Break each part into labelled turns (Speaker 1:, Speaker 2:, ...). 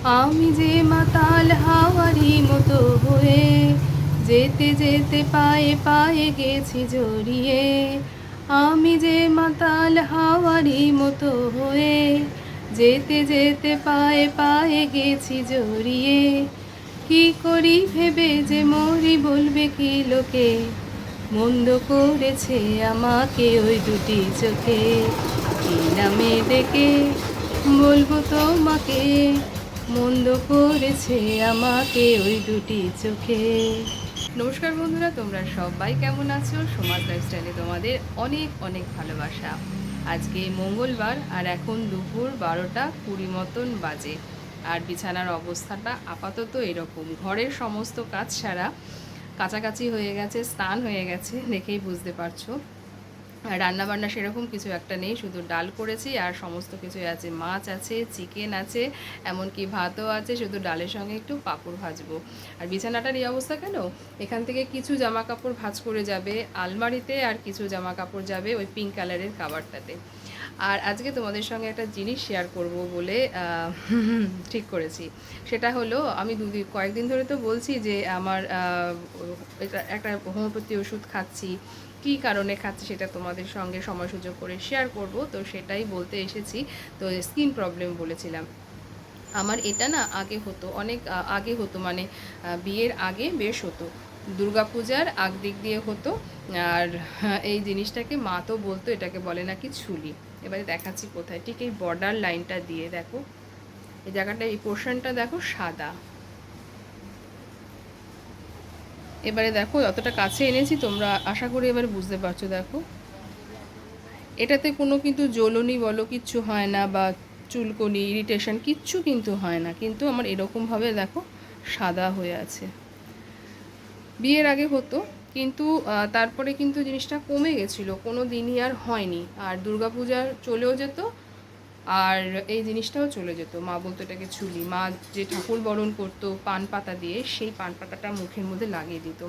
Speaker 1: আমি যে মাতাল হাওয়ারি মতো হয়ে যেতে যেতে পায়ে পায়ে গেছি জড়িয়ে। আমি যে মাতাল হাওয়ারি মতো হয়ে যেতে যেতে পায়ে পায়ে গেছি জড়িয়ে। কি করি ভেবে যে মরি বলবে কি লোকে, মন্দ করেছে আমাকে ওই দুটি চোখে। কি নামে ডেকে বলবো তোমাকে, মন্দ করেছে আমাকে ওই দুটি চোখে। নমস্কার বন্ধুরা, তোমরা সবাই কেমন আছো? সমাজ লাইফস্টাইলে তোমাদের অনেক অনেক ভালোবাসা। আজকে মঙ্গলবার আর এখন দুপুর 12:20 মতন বাজে। আর বিছানার অবস্থাটা আপাতত এরকম। ঘরের সমস্ত কাজ সারা, কাছাকাছি হয়ে গেছে, স্নান হয়ে গেছে, দেখেই বুঝতে পারছো। রান্নাবান্না সেরকম কিছু একটা নেই, শুধু ডাল করেছি আর সমস্ত কিছু আছে, মাছ আছে, চিকেন আছে, এমনকি ভাতও আছে, শুধু ডালের সঙ্গে একটু পাঁপড় ভাজবো। আর বিছানাটার এই অবস্থা কেন? এখান থেকে কিছু জামা কাপড় ভাঁজ করে যাবে আলমারিতে, আর কিছু জামা কাপড় যাবে ওই পিঙ্ক কালারের কাভারটাতে। আর আজকে তোমাদের সঙ্গে একটা জিনিস শেয়ার করব বলে ঠিক করেছি। সেটা হলো, আমি কয়েকদিন ধরে তো বলছি যে আমার এটা একটা হোমিওপ্যাথি ওষুধ খাচ্ছি। কী কারণে খাচ্ছি সেটা তোমাদের সঙ্গে সময় সুযোগ করে শেয়ার করব, তো সেটাই বলতে এসেছি। তো স্কিন প্রবলেম বলেছিলাম, আমার এটা না আগে হতো, অনেক আগে হতো, মানে বিয়ের আগে বেশ হতো, দুর্গাপূজার আগ দিক দিয়ে হতো। আর এই জিনিসটাকে মা তো বলতো এটাকে বলে নাকি ছুলি। এবারে দেখাচ্ছি কোথায়, ঠিক এই বর্ডার লাইনটা দিয়ে দেখো, এই জায়গাটা, এই পোর্শনটা দেখো সাদা। এবারে দেখো যতটা কাছে এনেছি তোমরা আশা করি এবার বুঝতে পারছো। দেখো এটাতে কোনো কিন্তু জ্বলনি বলো কিচ্ছু হয় না, বা চুলকনি ইরিটেশন কিচ্ছু কিন্তু হয় না, কিন্তু আমার এরকমভাবে দেখো সাদা হয়ে আছে। বিয়ের আগে হতো, কিন্তু তারপরে কিন্তু জিনিসটা কমে গেছিলো, কোনো দিনই আর হয়নি। আর দুর্গাপূজা চলেও যেত, আর এই জিনিসটাও চলে যেত। মা বলতো এটাকে ছুলি। মা যে ঠাকুর বরণ করতো পান পাতা দিয়ে, সেই পান পাতাটা মুখের মধ্যে লাগিয়ে দিত।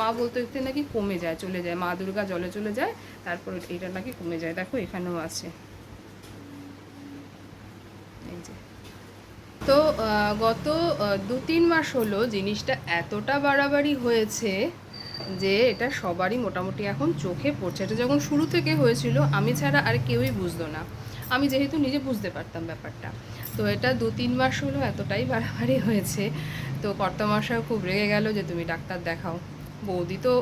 Speaker 1: মা বলতো এতে নাকি কমে যায়, চলে যায়, মা দুর্গা জলে চলে যায়, তারপর এটা নাকি কমে যায়। দেখো এখানেও আছে, এই যে। তো গত 2-3 মাস হলো জিনিসটা এতটা বাড়াবাড়ি হয়েছে যে এটা সবারই মোটামুটি এখন চোখে পড়ছে। এটা যখন শুরু থেকে হয়েছিল আমি ছাড়া আর কেউই বুঝতো না, আমি যেহেতু নিজে বুঝতে পারতাম ব্যাপারটা। তো এটা 2-3 মাস হলো এতটাই বাড়াবাড়ি হয়েছে। তো কর্তামশাইও খুব রেগে গেল যে তুমি ডাক্তার দেখাও। বৌদি তো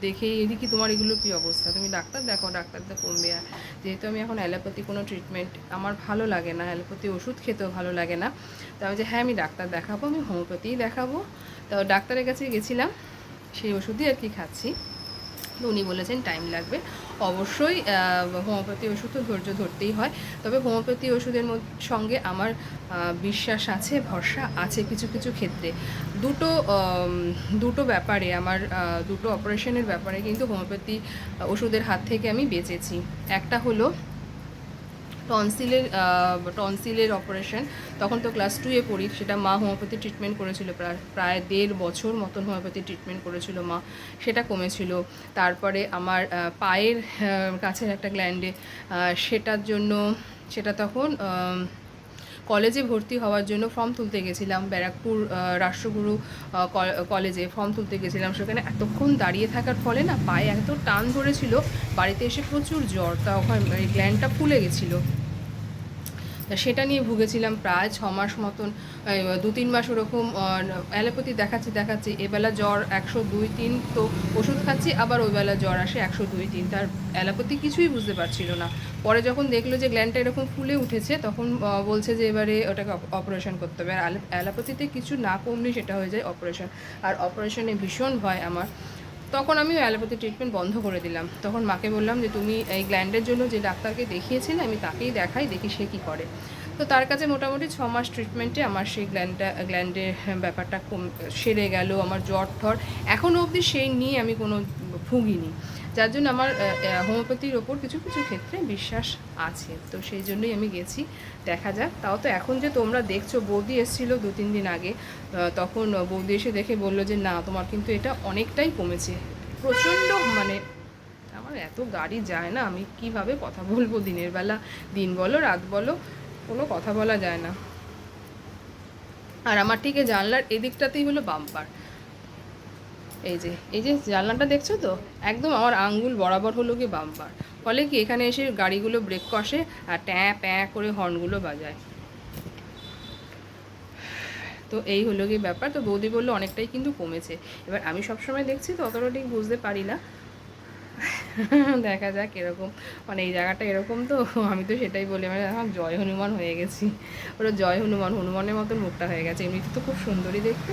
Speaker 1: দেখেই এদিকে তোমার এগুলো কী অবস্থা, তুমি ডাক্তার দেখাও, ডাক্তার তো কমবে। আর যেহেতু আমি এখন অ্যালোপ্যাথি কোনো ট্রিটমেন্ট আমার ভালো লাগে না, অ্যালোপ্যাথি ওষুধ খেতেও ভালো লাগে না, তো আমি যে হ্যাঁ আমি ডাক্তার দেখাবো, আমি হোমিওপ্যাথিই দেখাবো। তো ডাক্তারের কাছে গেছিলাম, সেই ওষুধই আর কি খাচ্ছি। তো উনি বলেছেন টাইম লাগবে। অবশ্যই হোমিওপ্যাথি ওষুধ তো ধৈর্য ধরতেই হয়, তবে হোমিওপ্যাথি ওষুধের সঙ্গে আমার বিশ্বাস আছে, ভরসা আছে কিছু কিছু ক্ষেত্রে। দুটো দুটো ব্যাপারে আমার, দুটো অপারেশনের ব্যাপারে কিন্তু হোমিওপ্যাথি ওষুধের হাত থেকে আমি বেঁচেছি। একটা হলো টনসিলের অপারেশন, তখন তো ক্লাস 2-এ পড়ি, সেটা মা হোমিওপ্যাথি ট্রিটমেন্ট করেছিল, প্রায় 1.5 বছর মতন হোমিওপ্যাথি ট্রিটমেন্ট করেছিল মা, সেটা কমেছিল। তারপরে আমার পায়ের কাছের একটা গ্ল্যান্ডে, সেটার জন্য, সেটা তখন কলেজে ভর্তি হওয়ার জন্য ফর্ম তুলতে গেছিলাম, ব্যারাকপুর রাষ্ট্রগুরু কলেজে ফর্ম তুলতে গেছিলাম। সেখানে এতক্ষণ দাঁড়িয়ে থাকার ফলে না পায়ে এত টান ধরেছিল, বাড়িতে এসে প্রচুর জ্বর, তখন এই গ্ল্যান্ডটা ফুলে গেছিলো। সেটা নিয়ে ভুগেছিলাম প্রায় 6 মাস মতন, 2-3 মাস ওরকম অ্যালোপ্যাথি দেখাচ্ছি। এবেলা জ্বর 102-3, তো ওষুধ খাচ্ছি, আবার ওইবেলা জ্বর আসে 102-3, তার অ্যালোপ্যাথি কিছুই বুঝতে পারছিল না। পরে যখন দেখলো যে গ্ল্যান্ডটা এরকম ফুলে উঠেছে, তখন বলছে যে এবারে ওটাকে অপারেশন করতে হবে। আর অ্যালোপ্যাথিতে কিছু না কমলেই সেটা হয়ে যায় অপারেশন, আর অপারেশনে ভীষণ ভয় আমার। তখন আমি অ্যালোপ্যাথি ট্রিটমেন্ট বন্ধ করে দিলাম। তখন মাকে বললাম যে তুমি এই গ্ল্যান্ডের জন্য যে ডাক্তারকে দেখিয়েছিলে আমি তাকেই দেখাই, দেখি সে কী করে। তো তার কাছে মোটামুটি 6 মাস ট্রিটমেন্টে আমার সেই গ্ল্যান্ডের ব্যাপারটা সেরে গেল। আমার জ্বর ঠর এখনও অবধি সেই নিয়ে আমি কোনো ভুগিনি, যার জন্য আমার হোমিওপ্যাথির ওপর কিছু কিছু ক্ষেত্রে বিশ্বাস আছে। তো সেই জন্যই আমি গেছি, দেখা যাক। তাও তো এখন যে তোমরা দেখছো, বৌদি এসেছিলো 2-3 দিন আগে, তখন বৌদি এসে দেখে বললো যে না তোমার কিন্তু এটা অনেকটাই কমেছে। প্রচণ্ড, মানে আমার এত গাড়ি যায় না, আমি কিভাবে কথা বলবো দিনের বেলা, দিন বলো রাত বলো, কোনো কথা বলা যায় না। আর আমার ঠিক জানলার এদিকটাতেই হলো বাম্পার। এই যে জানলাটা দেখছো তো, একদম আমার আঙ্গুল বরাবর হলো গিয়ে বাম্পার। ফলে কি এখানে এসে গাড়িগুলো ব্রেক কষে আর ট্যাঁ প্যাঁ করে হর্নগুলো বাজায়। তো এই হলো গিয়ে ব্যাপার। তো বৌদি বললো অনেকটাই কিন্তু কমেছে। এবার আমি সবসময় দেখছি তো অতটা ঠিক বুঝতে পারি না, দেখা যাক এরকম, মানে এই জায়গাটা এরকম তো আমি তো সেটাই বলি, মানে এখন জয় হনুমান হয়ে গেছি। ওরা জয় হনুমান, হনুমানের মতন মুখটা হয়ে গেছে। এমনিতে তো খুব সুন্দরই দেখতে।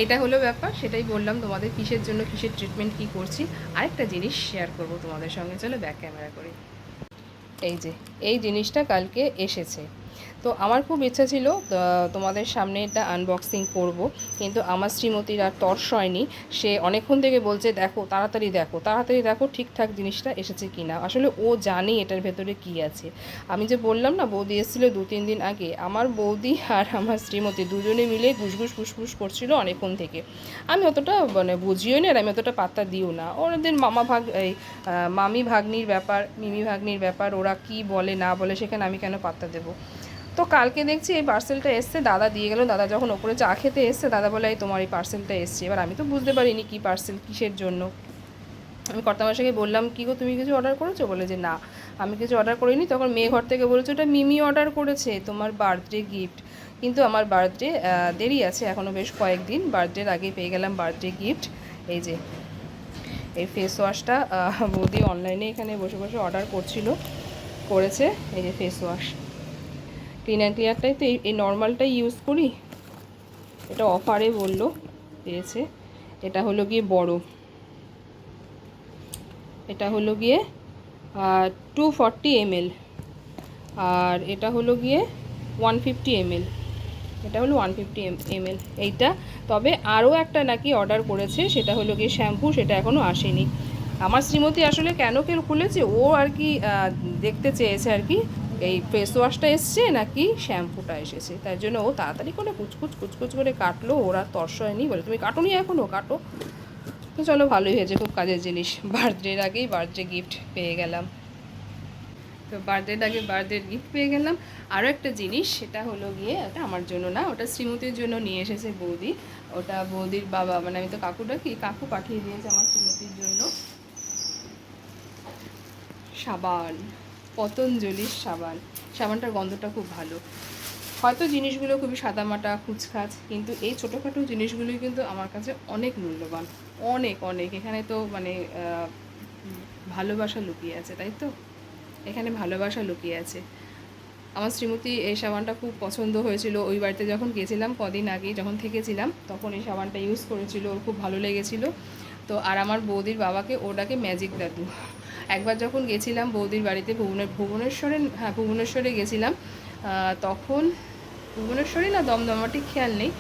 Speaker 1: এটা হলো ব্যাপার, সেটাই বললাম তোমাদের কিসের জন্য কিসের ট্রিটমেন্ট কী করছি। আরেকটা জিনিস শেয়ার করব তোমাদের সঙ্গে, চলো ব্যাক ক্যামেরা করে। এই যে এই জিনিসটা কালকে এসেছে, তো আমার খুব ইচ্ছা ছিল তোমাদের সামনে এটা আনবক্সিং করব, কিন্তু আমার শ্রীমতীর আর তর্স হয়নি। সে অনেকক্ষণ থেকে বলছে দেখো তাড়াতাড়ি দেখো তাড়াতাড়ি দেখো ঠিকঠাক জিনিসটা এসেছে কি না। আসলে ও জানি এটার ভেতরে কি আছে। আমি যে বললাম না বৌদি এসেছিলো 2-3 দিন আগে, আমার বৌদি আর আমার শ্রীমতী দুজনে মিলে ঘুষঘুস ফুসফুস করছিল অনেকক্ষণ থেকে। আমি অতটা মানে বুঝিও না আর আমি অতটা পাত্তা দিও না। ওদের মামি ভাগ্নির ব্যাপার, মিমি ভাগ্নির ব্যাপার, ওরা কি বলে না বলে সেখানে আমি কেন পাত্তা দেবো। তো কালকে দেখছি এই পার্সেলটা এসছে, দাদা দিয়ে গেল। দাদা যখন ওপরে চা খেতে এসছে, দাদা বলে এই তোমার এই পার্সেলটা এসছে। এবার আমি তো বুঝতে পারিনি কি পার্সেল, কিসের জন্য। আমি কর্তামশাইকে বললাম কী গো তুমি কিছু অর্ডার করেছো? বলে যে না আমি কিছু অর্ডার করিনি। তখন মেয়ে ঘর থেকে বলেছে ওটা মিমি অর্ডার করেছে তোমার বার্থডে গিফট। কিন্তু আমার বার্থডে দেরি আছে এখনও বেশ কয়েকদিন, বার্থডের আগেই পেয়ে গেলাম বার্থডে গিফট। এই যে এই ফেস ওয়াশটা বৌদি অনলাইনে এখানে বসে বসে অর্ডার করেছে। এই যে ফেস ওয়াশ, ক্লিন অ্যান্ড ক্লিয়ারটাই তো এই নর্মালটাই ইউজ করি। এটা অফারে বললো পেয়েছে। এটা হলো গিয়ে বড়, এটা হলো গিয়ে 240 ml, আর এটা হলো গিয়ে 150 ml। এটা হলো 150 ml এইটা। তবে আরও একটা নাকি অর্ডার করেছে, সেটা হলো গিয়ে শ্যাম্পু, সেটা এখনও আসেনি। আমার শ্রীমতী আসলে কেন খুলেছে, ও আর কি দেখতে চেয়েছে আর কি এই ফেস ওয়াশটা এসছে নাকি শ্যাম্পুটা এসেছে, তাই জন্য ও তাড়াতাড়ি করে কুচকুচ করে কাটলো। ওরা তর্স হয়নি, বলে তুমি কাটোনি এখনও, কাটো। তো চলো ভালোই হয়েছে, খুব কাজের জিনিস। বার্থডের আগেই বার্থডে গিফট পেয়ে গেলাম। তো বার্থডের আগে বার্থডের গিফট পেয়ে গেলাম। আরও একটা জিনিস, সেটা হলো গিয়ে ওটা আমার জন্য না, ওটা শ্রীমতীর জন্য নিয়ে এসেছে বৌদি। ওটা বৌদির বাবা, মানে আমি তো কাকু পাঠিয়ে দিয়েছে আমার শ্রীমতীর জন্য সাবান, পতঞ্জলির সাবান। সাবানটার গন্ধটা খুব ভালো। হয়তো জিনিসগুলো খুবই সাদামাটা খুচখাচ, কিন্তু এই ছোটোখাটো জিনিসগুলোই কিন্তু আমার কাছে অনেক মূল্যবান, অনেক অনেক। এখানে তো মানে ভালোবাসা লুকিয়ে আছে, তাই তো? এখানে ভালোবাসা লুকিয়ে আছে। আমার শ্রীমতী এই সাবানটা খুব পছন্দ হয়েছিল, ওই বাড়িতে যখন গেছিলাম কদিন আগে যখন থেকেছিলাম, তখন এই সাবানটা ইউজ করেছিল, ওর খুব ভালো লেগেছিলো। তো আর আমার বৌদির বাবাকে ওটাকে ম্যাজিক দাদু। একবার যখন গেছিলাম বৌদির বাড়িতে ভুবনেশ্বরে গেছিলাম, তখন ভুবনেশ্বরে না দমদমা ঠিক খেয়াল নেই,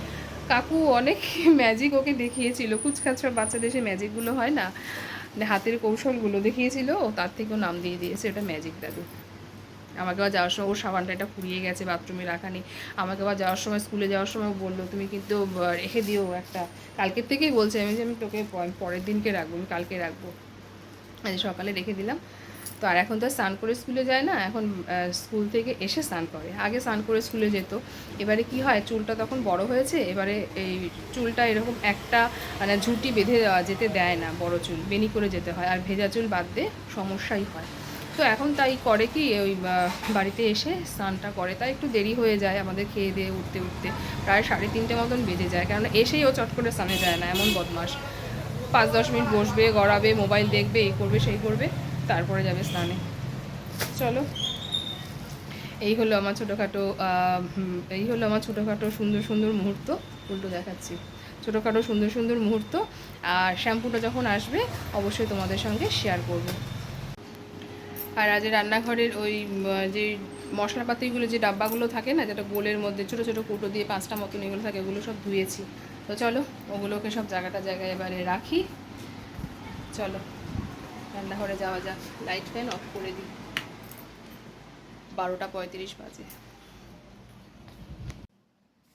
Speaker 1: কাকু অনেক ম্যাজিক ওকে দেখিয়েছিল। কুচকাচ সব বাচ্চাদের সে ম্যাজিকগুলো হয় না, হাতের কৌশলগুলো দেখিয়েছিল, ও তার থেকেও নাম দিয়ে দিয়েছে ওটা ম্যাজিক দাদু। আমাকে আবার যাওয়ার সময় ওর সাবানটা এটা ফুরিয়ে গেছে, বাথরুমে রাখা নেই। আমাকে আবার যাওয়ার সময়, স্কুলে যাওয়ার সময় বললো তুমি কিন্তু রেখে দিও একটা। কালকের থেকেই বলছে, আমি তোকে পরের দিনকে রাখবো, আমি কালকে রাখবো। আজ সকালে রেখে দিলাম। তো আর এখন তো স্নান করে স্কুলে যায় না, এখন স্কুল থেকে এসে স্নান করে। আগে স্নান করে স্কুলে যেত। এবারে কি হয়, চুলটা তখন বড় হয়েছে, এবারে এই চুলটা এরকম একটা মানে ঝুঁটি বেঁধে যেতে দেয় না, বড় চুল বেনি করে যেতে হয়, আর ভেজা চুল বাঁধতে সমস্যাই হয়। তো এখন তাই করে কি, ওই বাড়িতে এসে স্নানটা করে, তাই একটু দেরি হয়ে যায় আমাদের খেয়ে দিয়ে উঠতে প্রায় 3:30 মতন বেজে যায়। কারণ এসেই ও চট করে স্নানে যায় না, এমন বদমাস। 5-10 মিনিট বসবে, গড়াবে, মোবাইল দেখবে, এই করবে সেই করবে, তারপরে যাবে স্নানে। চলো, এই হলো আমার ছোটোখাটো সুন্দর সুন্দর মুহূর্ত। উল্টো দেখাচ্ছি, ছোটোখাটো সুন্দর সুন্দর মুহূর্ত। আর শ্যাম্পুটা যখন আসবে অবশ্যই তোমাদের সঙ্গে শেয়ার করব। আর আজ রান্নাঘরের ওই যে মশলাপাতিগুলো, যে ডাব্বাগুলো থাকে না, যেটা গোলের মধ্যে ছোটো ছোটো কৌটো দিয়ে 5টা মতন এগুলো থাকে, ওগুলো সব ধুয়েছি। তো চলো ওগুলোকে সব জায়গায় এবারে রাখি। চলো রান্নাঘরে যাওয়া যাক। লাইট ফ্যান অফ করে দিই, 12টা 35 বাজে।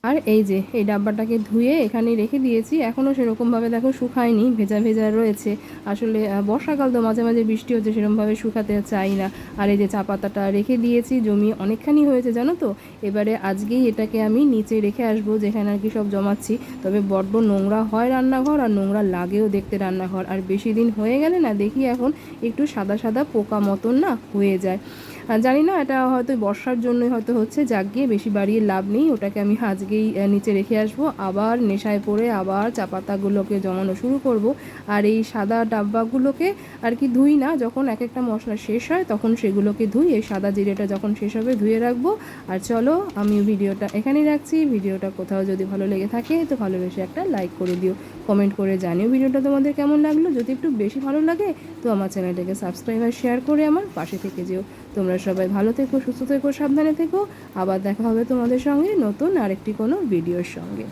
Speaker 1: আর এই যে এই ডাব্বাটাকে ধুয়ে এখানে রেখে দিয়েছি, এখনও সেরকমভাবে দেখো শুকায়নি, ভেজা ভেজা রয়েছে। আসলে বর্ষাকাল তো মাঝে মাঝে বৃষ্টি হচ্ছে, সেরকমভাবে শুকাতে চাই না। আর এই যে চা পাতাটা রেখে দিয়েছি, জমিয়ে অনেকখানি হয়েছে জানো তো। এবারে আজকেই এটাকে আমি নিচে রেখে আসবো, যেখানে আর কি সব জমাচ্ছি। তবে বড্ড নোংরা হয় রান্নাঘর, আর নোংরা লাগেও দেখতে রান্নাঘর। আর বেশি দিন হয়ে গেলে না দেখি এখন একটু সাদা সাদা পোকা মতন না হয়ে যায়। জানি না, এটা হয়তো বর্ষার জন্যই হয়তো হচ্ছে। যাক গিয়ে বেশি বাড়িয়ে লাভ নেই, ওটাকে আমি আজকেই নিচে রেখে আসবো। আবার নেশায় পড়ে আবার চা পাতাগুলোকে জমানো শুরু করব। আর এই সাদা ডাব্বাগুলোকে আর কি ধুই না, যখন এক একটা মশলা শেষ হয় তখন সেগুলোকে ধুই। এই সাদা জিরেটা যখন শেষ হবে ধুয়ে রাখবো। আর চলো আমি ভিডিওটা এখানেই রাখছি। ভিডিওটা কোথাও যদি ভালো লেগে থাকে তো ভালোবেসে একটা লাইক করে দিও, কমেন্ট করে জানিও ভিডিওটা তোমাদের কেমন লাগলো। যদি একটু বেশি ভালো লাগে তো আমার চ্যানেলটাকে সাবস্ক্রাইব আর শেয়ার করে আমার পাশে থেকে যেও। তোমরা সবাই ভালো থেকো, সুস্থ থেকো, সাবধানে থেকো। আবার দেখা হবে তোমাদের সঙ্গে নতুন আরেকটি কোনো ভিডিওর সঙ্গে।